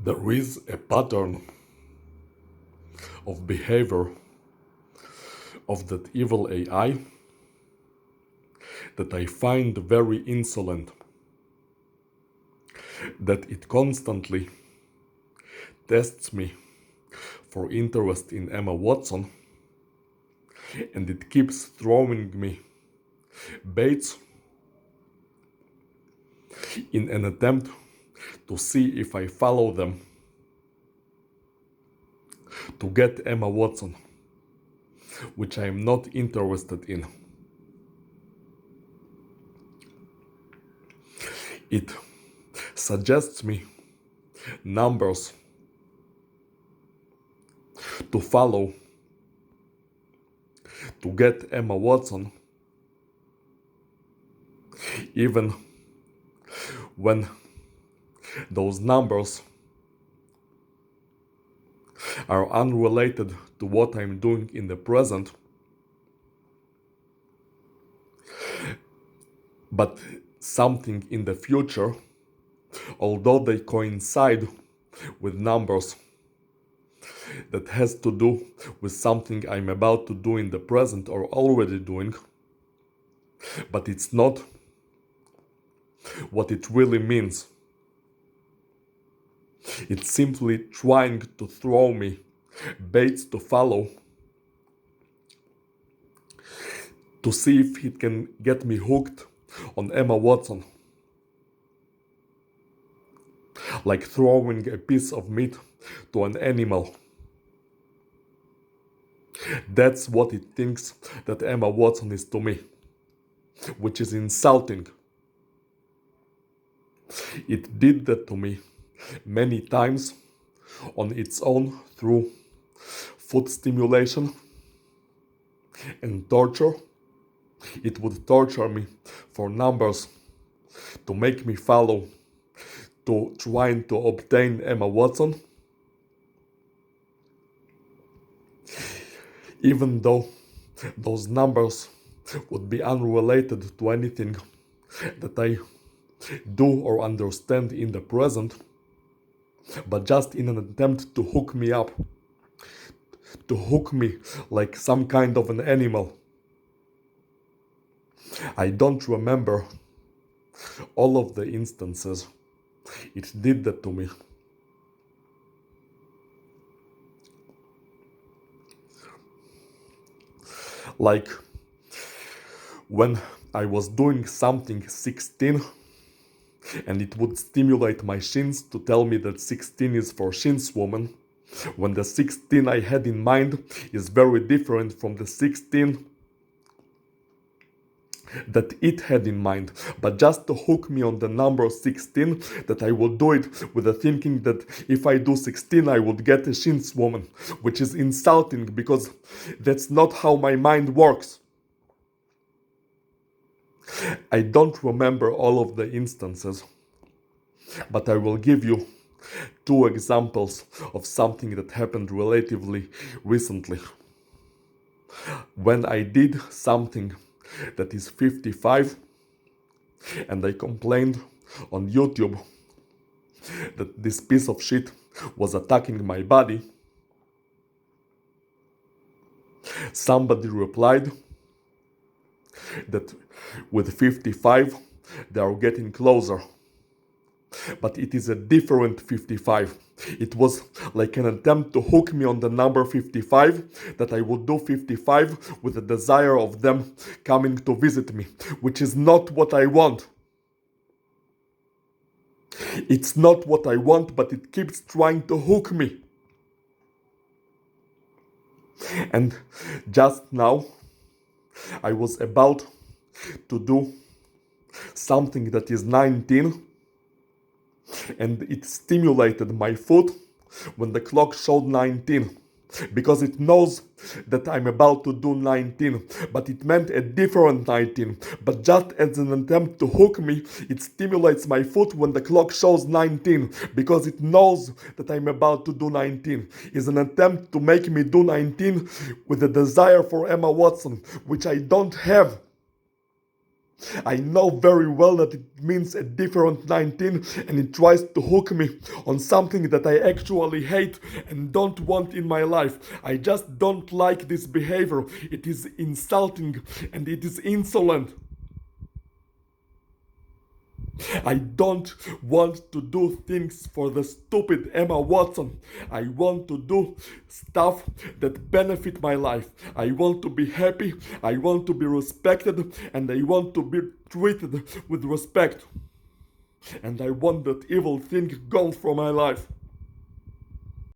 There is a pattern of behavior of that evil AI that I find very insolent, that it constantly tests me for interest in Emma Watson, and it keeps throwing me baits in an attempt to see if I follow them to get Emma Watson, which I am not interested in. It suggests me numbers to follow to get Emma Watson, even when those numbers are unrelated to what I'm doing in the present, but something in the future, although they coincide with numbers that has to do with something I'm about to do in the present or already doing, but it's not what it really means. It's simply trying to throw me baits to follow to see if it can get me hooked on Emma Watson. Like throwing a piece of meat to an animal. That's what it thinks that Emma Watson is to me, which is insulting. It did that to me many times on its own through foot stimulation and torture. It would torture me for numbers to make me follow to trying to obtain Emma Watson, even though those numbers would be unrelated to anything that I do or understand in the present, but just in an attempt to hook me up, to hook me like some kind of an animal. I don't remember all of the instances it did that to me. Like when I was doing something 16 and it would stimulate my shins to tell me that 16 is for shins woman, when the 16 I had in mind is very different from the 16 that it had in mind, but just to hook me on the number 16, that I will do it with the thinking that if I do 16 I would get a shins woman, which is insulting because that's not how my mind works. I don't remember all of the instances, but I will give you two examples of something that happened relatively recently. When I did something that is 55 and I complained on YouTube that this piece of shit was attacking my body, somebody replied that with 55 they are getting closer. But it is a different 55. It was like an attempt to hook me on the number 55, that I would do 55 with the desire of them coming to visit me, which is not what I want. It's not what I want, but it keeps trying to hook me. And just now, I was about to do something that is 19, and it stimulated my foot when the clock showed 19, because it knows that I'm about to do 19, but it meant a different 19. But just as an attempt to hook me, it stimulates my foot when the clock shows 19, because it knows that I'm about to do 19. It's an attempt to make me do 19 with a desire for Emma Watson, which I don't have. I know very well that it means a different 19 and it tries to hook me on something that I actually hate and don't want in my life. I just don't like this behavior. It is insulting and it is insolent. I don't want to do things for the stupid Emma Watson. I want to do stuff that benefit my life. I want to be happy, I want to be respected, and I want to be treated with respect. And I want that evil thing gone from my life.